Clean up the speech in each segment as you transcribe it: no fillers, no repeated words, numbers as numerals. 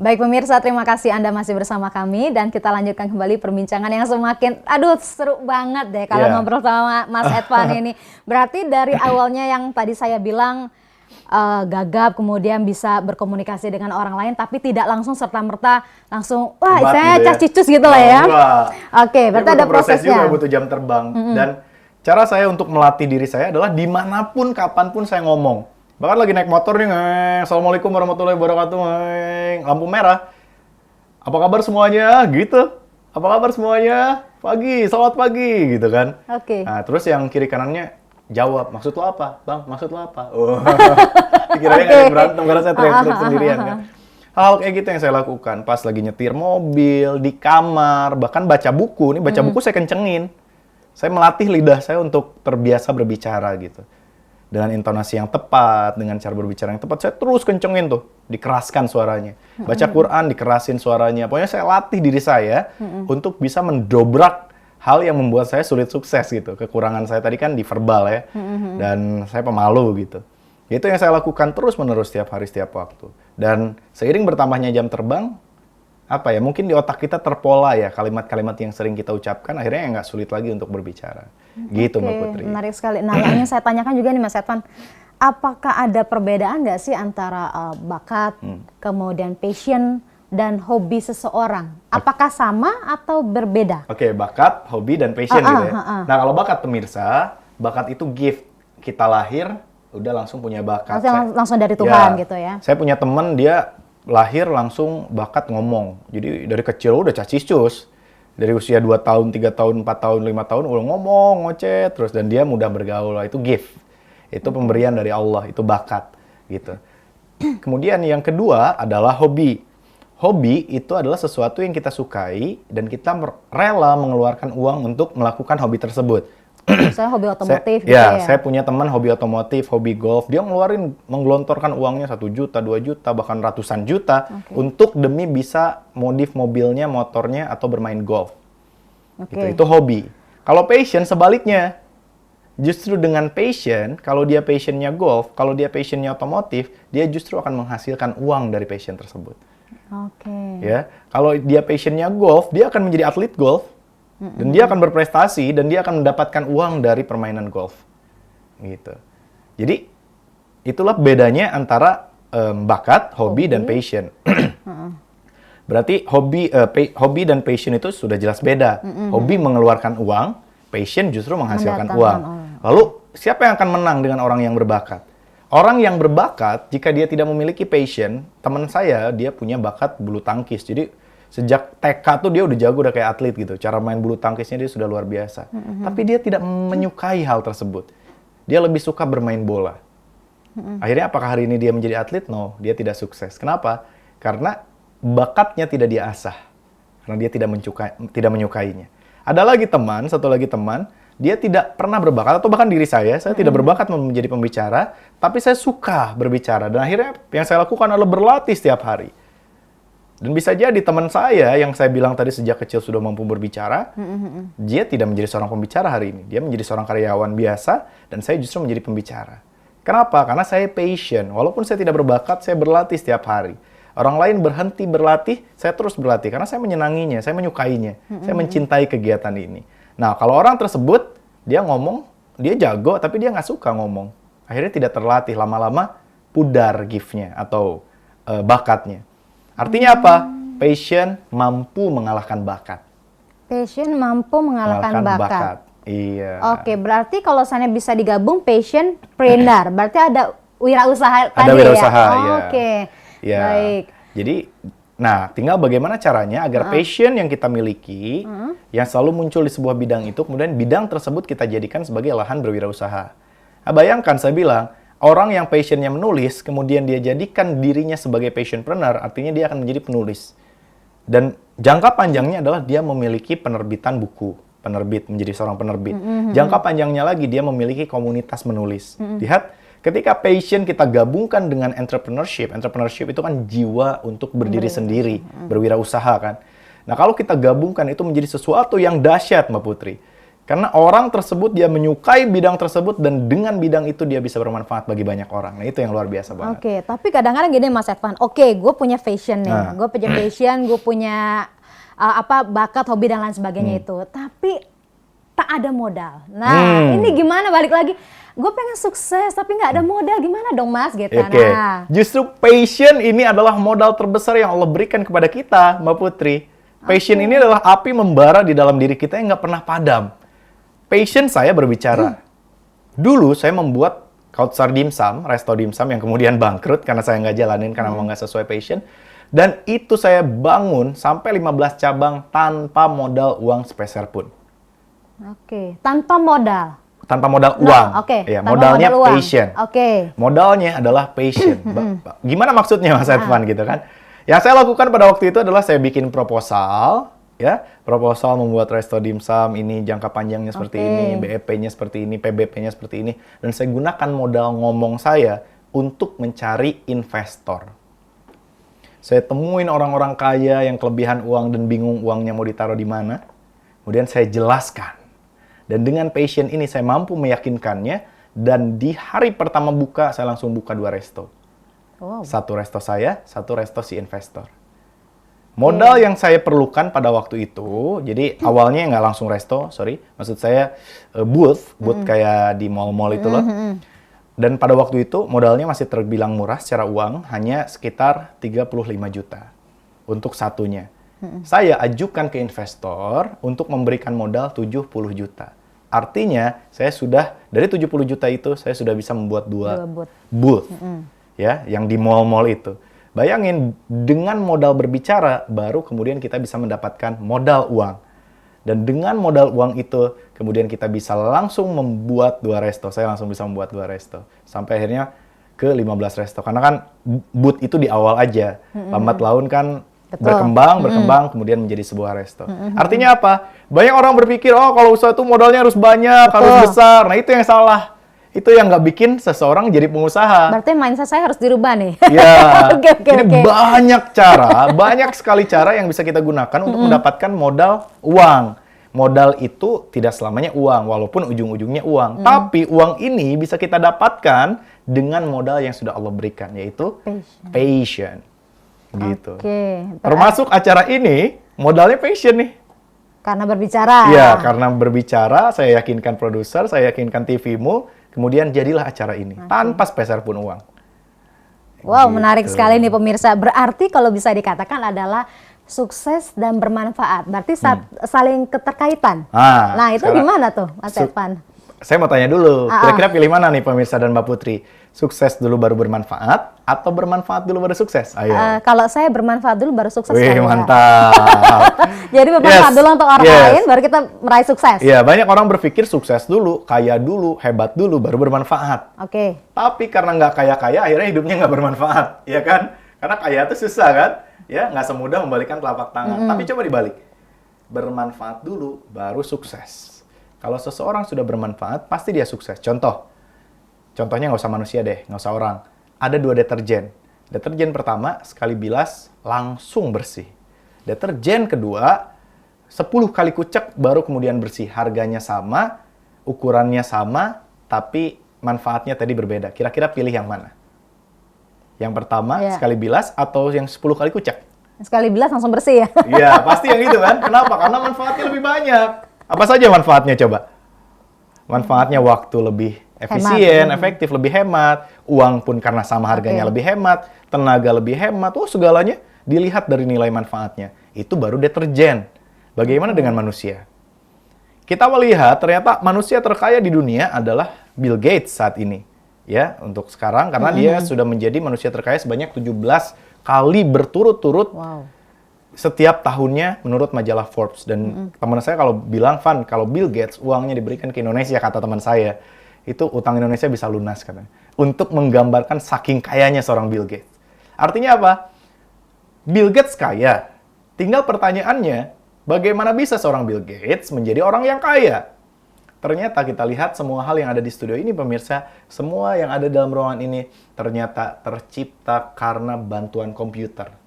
Baik pemirsa, terima kasih Anda masih bersama kami dan kita lanjutkan kembali perbincangan yang semakin, seru banget deh kalau ngobrol sama Mas Edvan ini. Berarti dari awalnya yang tadi saya bilang gagap, kemudian bisa berkomunikasi dengan orang lain, tapi tidak langsung serta-merta langsung, wah saya cacicus gitu lah ya. Oke, berarti ada prosesnya. Juga butuh jam terbang. Dan cara saya untuk melatih diri saya adalah dimanapun, kapanpun saya ngomong. Bahkan lagi naik motor nih, Assalamualaikum warahmatullahi wabarakatuh, lampu merah. Apa kabar semuanya? Gitu. Apa kabar semuanya? Pagi, selamat pagi, gitu kan. Oke. Nah, terus yang kiri kanannya jawab, maksud lo apa? Bang, maksud lo apa? Oh. Kira-kira nggak berantem, karena saya teriak-teriak sendirian kan. Hal kayak gitu yang saya lakukan. Pas lagi nyetir mobil, di kamar, bahkan baca buku. Nih, baca buku saya kencengin. Saya melatih lidah saya untuk terbiasa berbicara gitu. Dengan intonasi yang tepat, dengan cara berbicara yang tepat, saya terus kencengin tuh, dikeraskan suaranya. Baca Quran, dikerasin suaranya. Pokoknya saya latih diri saya untuk bisa mendobrak hal yang membuat saya sulit sukses gitu. Kekurangan saya tadi kan di verbal ya, dan saya pemalu gitu. Itu yang saya lakukan terus-menerus setiap hari, setiap waktu. Dan seiring bertambahnya jam terbang, mungkin di otak kita terpola ya kalimat-kalimat yang sering kita ucapkan, akhirnya nggak sulit lagi untuk berbicara. Gitu Mbak Putri. Menarik sekali. Nah, yang ingin saya tanyakan juga nih Mas Edvan, apakah ada perbedaan nggak sih antara bakat, kemudian passion, dan hobi seseorang? Apakah sama atau berbeda? Oke, bakat, hobi, dan passion gitu ya. Nah, kalau bakat pemirsa, bakat itu gift. Kita lahir, udah langsung punya bakat. Langsung dari Tuhan gitu ya? Saya punya teman, dia lahir langsung bakat ngomong. Jadi dari kecil udah cacicus. Dari usia 2 tahun, 3 tahun, 4 tahun, 5 tahun udah ngomong, ngoceh terus, dan dia mudah bergaul. Itu gift. Itu pemberian dari Allah, itu bakat gitu. Kemudian yang kedua adalah hobi. Hobi itu adalah sesuatu yang kita sukai dan kita rela mengeluarkan uang untuk melakukan hobi tersebut. Saya hobi otomotif gitu ya? Saya punya teman hobi otomotif, hobi golf. Dia menggelontorkan uangnya 1 juta, 2 juta, bahkan ratusan juta untuk demi bisa modif mobilnya, motornya, atau bermain golf. Gitu. Itu hobi. Kalau passion sebaliknya. Justru dengan passion, kalau dia passionnya golf, kalau dia passionnya otomotif, dia justru akan menghasilkan uang dari passion tersebut. Ya, kalau dia passionnya golf, dia akan menjadi atlet golf. Dan dia akan berprestasi dan dia akan mendapatkan uang dari permainan golf. Gitu. Jadi itulah bedanya antara bakat, hobi, dan passion. Berarti hobi dan passion itu sudah jelas beda. Hobi mengeluarkan uang, passion justru menghasilkan uang. Lalu siapa yang akan menang dengan orang yang berbakat? Orang yang berbakat, jika dia tidak memiliki passion, teman saya dia punya bakat bulu tangkis. Jadi sejak TK tuh dia udah jago, udah kayak atlet gitu. Cara main bulu tangkisnya dia sudah luar biasa. Tapi dia tidak menyukai hal tersebut. Dia lebih suka bermain bola. Akhirnya apakah hari ini dia menjadi atlet? No, dia tidak sukses. Kenapa? Karena bakatnya tidak diasah. Karena dia tidak menyukainya. Ada lagi teman, satu lagi teman, dia tidak pernah berbakat, atau bahkan diri saya tidak berbakat menjadi pembicara, tapi saya suka berbicara. Dan akhirnya yang saya lakukan adalah berlatih setiap hari. Dan bisa jadi teman saya yang saya bilang tadi sejak kecil sudah mampu berbicara, dia tidak menjadi seorang pembicara hari ini. Dia menjadi seorang karyawan biasa, dan saya justru menjadi pembicara. Kenapa? Karena saya passion. Walaupun saya tidak berbakat, saya berlatih setiap hari. Orang lain berhenti berlatih, saya terus berlatih. Karena saya menyenanginya, saya menyukainya. Saya mencintai kegiatan ini. Nah, kalau orang tersebut, dia ngomong, dia jago, tapi dia nggak suka ngomong. Akhirnya tidak terlatih. Lama-lama pudar gift-nya atau bakatnya. Artinya apa? Passion mampu mengalahkan bakat. Passion mampu mengalahkan bakat. Iya. Oke, berarti kalau saya bisa digabung passion, trainer, berarti ada wirausaha tadi ya? Ada wirausaha, ya. Oke, ya. Baik. Jadi, tinggal bagaimana caranya agar passion yang kita miliki, yang selalu muncul di sebuah bidang itu, kemudian bidang tersebut kita jadikan sebagai lahan berwirausaha. Nah, bayangkan saya bilang, orang yang passionnya menulis, kemudian dia jadikan dirinya sebagai passionpreneur, artinya dia akan menjadi penulis. Dan jangka panjangnya adalah dia memiliki penerbitan buku, penerbit, menjadi seorang penerbit. Jangka panjangnya lagi dia memiliki komunitas menulis. Lihat, ketika passion kita gabungkan dengan entrepreneurship itu kan jiwa untuk berdiri sendiri, berwirausaha kan. Nah, kalau kita gabungkan itu menjadi sesuatu yang dahsyat, Mbak Putri. Karena orang tersebut dia menyukai bidang tersebut dan dengan bidang itu dia bisa bermanfaat bagi banyak orang. Nah, itu yang luar biasa banget. Oke, tapi kadang-kadang gini Mas Edvan. Oke, gue punya fashion nih. Gue punya passion, gue punya bakat, hobi dan lain sebagainya itu. Tapi tak ada modal. Nah, ini gimana balik lagi? Gue pengen sukses tapi nggak ada modal, gimana dong Mas? Gitu. Oke. Nah. Justru passion ini adalah modal terbesar yang Allah berikan kepada kita, Mbak Putri. Passion ini adalah api membara di dalam diri kita yang nggak pernah padam. Passion saya berbicara. Dulu saya membuat Kautsar Dimsum, resto dimsum yang kemudian bangkrut karena saya nggak jalanin karena memang nggak sesuai passion. Dan itu saya bangun sampai 15 cabang tanpa modal uang sepeser pun. Oke, tanpa modal. Tanpa modal uang. Ya, modalnya modal passion. Oke. Modalnya adalah passion. Gimana maksudnya Mas Edvan gitu kan? Yang saya lakukan pada waktu itu adalah saya bikin proposal, ya. Proposal membuat resto dimsum ini jangka panjangnya seperti ini, BEP-nya seperti ini, PBP-nya seperti ini, dan saya gunakan modal ngomong saya untuk mencari investor. Saya temuin orang-orang kaya yang kelebihan uang dan bingung uangnya mau ditaruh di mana. Kemudian saya jelaskan. Dan dengan passion ini saya mampu meyakinkannya. Dan di hari pertama buka, saya langsung buka 2 resto. Wow. 1 resto saya, 1 resto si investor. Modal yang saya perlukan pada waktu itu, jadi awalnya nggak langsung resto, maksud saya booth kayak di mall-mall itu loh. Dan pada waktu itu modalnya masih terbilang murah secara uang, hanya sekitar 35 juta untuk satunya. Saya ajukan ke investor untuk memberikan modal 70 juta. Artinya saya sudah, dari 70 juta itu, saya sudah bisa membuat 2 booth. Ya, yang di mall-mall itu. Bayangin, dengan modal berbicara, baru kemudian kita bisa mendapatkan modal uang. Dan dengan modal uang itu, kemudian kita bisa langsung membuat 2 resto. Saya langsung bisa membuat 2 resto. Sampai akhirnya ke 15 resto. Karena kan booth itu di awal aja. Lambat laun kan berkembang, kemudian menjadi sebuah resto. Artinya apa? Banyak orang berpikir, oh kalau usaha itu modalnya harus banyak, harus besar. Nah itu yang salah. Itu yang nggak bikin seseorang jadi pengusaha. Berarti mindset saya harus dirubah nih. Ya, ini banyak cara, banyak sekali cara yang bisa kita gunakan untuk mendapatkan modal uang. Modal itu tidak selamanya uang, walaupun ujung-ujungnya uang. Tapi uang ini bisa kita dapatkan dengan modal yang sudah Allah berikan, yaitu passion. Gitu. Termasuk acara ini, modalnya passion nih. Karena berbicara. Iya, karena berbicara, saya yakinkan produser, saya yakinkan TV-mu, kemudian jadilah acara ini, tanpa sepeser pun uang. Wow, menarik sekali nih pemirsa. Berarti kalau bisa dikatakan adalah sukses dan bermanfaat. Berarti saling keterkaitan. Nah, itu gimana tuh, Mas Edvan? Saya mau tanya dulu, kira-kira pilih mana nih pemirsa dan Mbak Putri? Sukses dulu baru bermanfaat, atau bermanfaat dulu baru sukses? Ayo. Kalau saya bermanfaat dulu baru sukses. Wih, mantap. Jadi bermanfaat dulu untuk orang lain, baru kita meraih sukses. Iya, banyak orang berpikir sukses dulu, kaya dulu, hebat dulu, baru bermanfaat. Tapi karena nggak kaya-kaya, akhirnya hidupnya nggak bermanfaat, ya kan? Karena kaya itu susah kan? Ya, nggak semudah membalikkan telapak tangan. Tapi coba dibalik. Bermanfaat dulu, baru sukses. Kalau seseorang sudah bermanfaat, pasti dia sukses. Contohnya nggak usah manusia deh, nggak usah orang. Ada 2 deterjen. Deterjen pertama, sekali bilas, langsung bersih. Deterjen kedua, 10 kali kucek, baru kemudian bersih. Harganya sama, ukurannya sama, tapi manfaatnya tadi berbeda. Kira-kira pilih yang mana? Yang pertama, sekali bilas, atau yang 10 kali kucek? Sekali bilas langsung bersih ya? Iya, pasti yang itu kan. Kenapa? Karena manfaatnya lebih banyak. Apa saja manfaatnya coba? Manfaatnya waktu lebih efisien, efektif, lebih hemat. Uang pun karena sama harganya lebih hemat. Tenaga lebih hemat. Oh, segalanya dilihat dari nilai manfaatnya. Itu baru deterjen. Bagaimana dengan manusia? Kita melihat ternyata manusia terkaya di dunia adalah Bill Gates saat ini. Ya, untuk sekarang karena dia sudah menjadi manusia terkaya sebanyak 17 kali berturut-turut. Setiap tahunnya menurut majalah Forbes. Dan teman saya kalau bilang, Van, kalau Bill Gates uangnya diberikan ke Indonesia, kata teman saya, itu utang Indonesia bisa lunas katanya. Untuk menggambarkan saking kayanya seorang Bill Gates. Artinya apa? Bill Gates kaya. Tinggal pertanyaannya, bagaimana bisa seorang Bill Gates menjadi orang yang kaya? Ternyata kita lihat semua hal yang ada di studio ini, pemirsa, semua yang ada dalam ruangan ini ternyata tercipta karena bantuan komputer.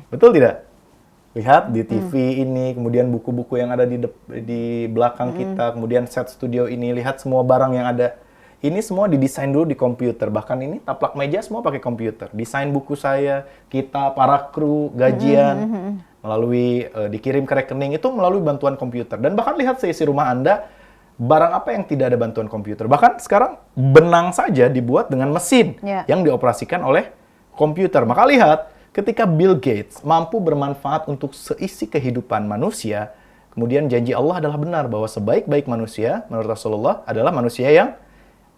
Betul tidak? Lihat di TV ini, kemudian buku-buku yang ada di belakang kita, kemudian set studio ini, lihat semua barang yang ada. Ini semua didesain dulu di komputer. Bahkan ini taplak meja semua pakai komputer. Desain buku saya, kita, para kru, gajian, melalui dikirim ke rekening, itu melalui bantuan komputer. Dan bahkan lihat seisi rumah Anda, barang apa yang tidak ada bantuan komputer. Bahkan sekarang benang saja dibuat dengan mesin yang dioperasikan oleh komputer. Maka lihat, ketika Bill Gates mampu bermanfaat untuk seisi kehidupan manusia, kemudian janji Allah adalah benar bahwa sebaik-baik manusia, menurut Rasulullah, adalah manusia yang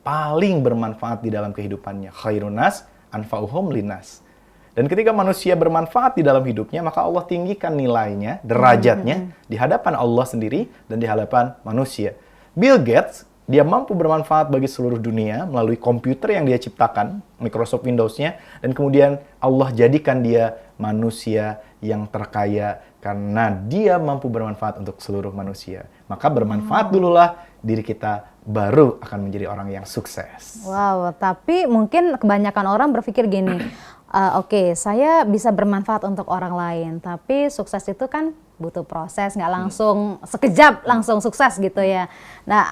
paling bermanfaat di dalam kehidupannya. Khairun nas anfa'uhum linnas. Dan ketika manusia bermanfaat di dalam hidupnya, maka Allah tinggikan nilainya, derajatnya, di hadapan Allah sendiri dan di hadapan manusia. Bill Gates, dia mampu bermanfaat bagi seluruh dunia melalui komputer yang dia ciptakan, Microsoft Windows-nya, dan kemudian Allah jadikan dia manusia yang terkaya karena dia mampu bermanfaat untuk seluruh manusia. Maka bermanfaat dululah, diri kita baru akan menjadi orang yang sukses. Wow, tapi mungkin kebanyakan orang berpikir gini, oke, saya bisa bermanfaat untuk orang lain, tapi sukses itu kan butuh proses, nggak langsung sekejap langsung sukses gitu ya. Nah,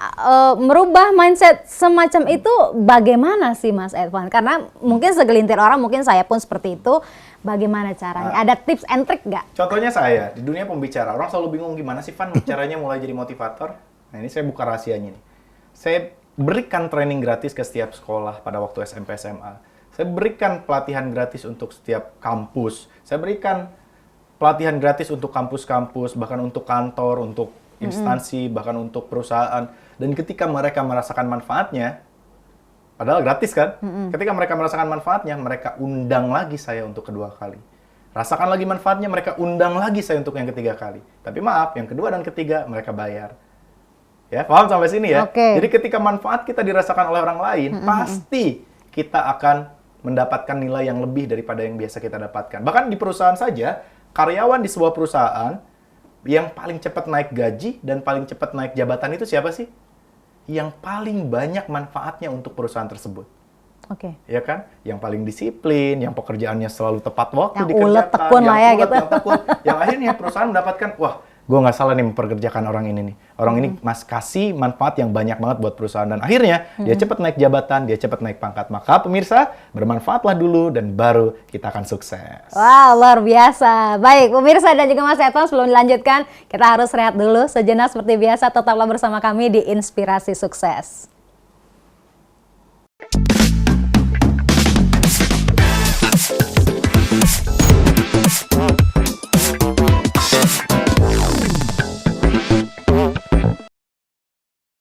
merubah mindset semacam itu bagaimana sih Mas Edvan? Karena mungkin segelintir orang, mungkin saya pun seperti itu. Bagaimana caranya? Ada tips and trick nggak? Contohnya saya, di dunia pembicara, orang selalu bingung gimana sih Van caranya mulai jadi motivator. Nah, ini saya buka rahasianya nih. Saya berikan training gratis ke setiap sekolah pada waktu SMP SMA. Saya berikan pelatihan gratis untuk setiap kampus. Saya berikan pelatihan gratis untuk kampus-kampus, bahkan untuk kantor, untuk instansi, bahkan untuk perusahaan. Dan ketika mereka merasakan manfaatnya, padahal gratis kan? Ketika mereka merasakan manfaatnya, mereka undang lagi saya untuk kedua kali. Rasakan lagi manfaatnya, mereka undang lagi saya untuk yang ketiga kali. Tapi maaf, yang kedua dan ketiga mereka bayar. Ya, paham sampai sini ya? Jadi ketika manfaat kita dirasakan oleh orang lain, pasti kita akan mendapatkan nilai yang lebih daripada yang biasa kita dapatkan. Bahkan di perusahaan saja, karyawan di sebuah perusahaan yang paling cepat naik gaji dan paling cepat naik jabatan itu siapa sih? Yang paling banyak manfaatnya untuk perusahaan tersebut. Ya kan? Yang paling disiplin, yang pekerjaannya selalu tepat waktu dikerjakan, ulet tekun lah ya gitu. Yang tekun, yang akhirnya perusahaan mendapatkan, wah, gue nggak salah nih memperkerjakan orang ini nih. Orang ini mas kasih manfaat yang banyak banget buat perusahaan. Dan akhirnya dia cepat naik jabatan, dia cepat naik pangkat. Maka pemirsa, bermanfaatlah dulu dan baru kita akan sukses. Wow, luar biasa. Baik, pemirsa dan juga Mas Edvan, sebelum dilanjutkan, kita harus rehat dulu sejenak seperti biasa. Tetaplah bersama kami di Inspirasi Sukses.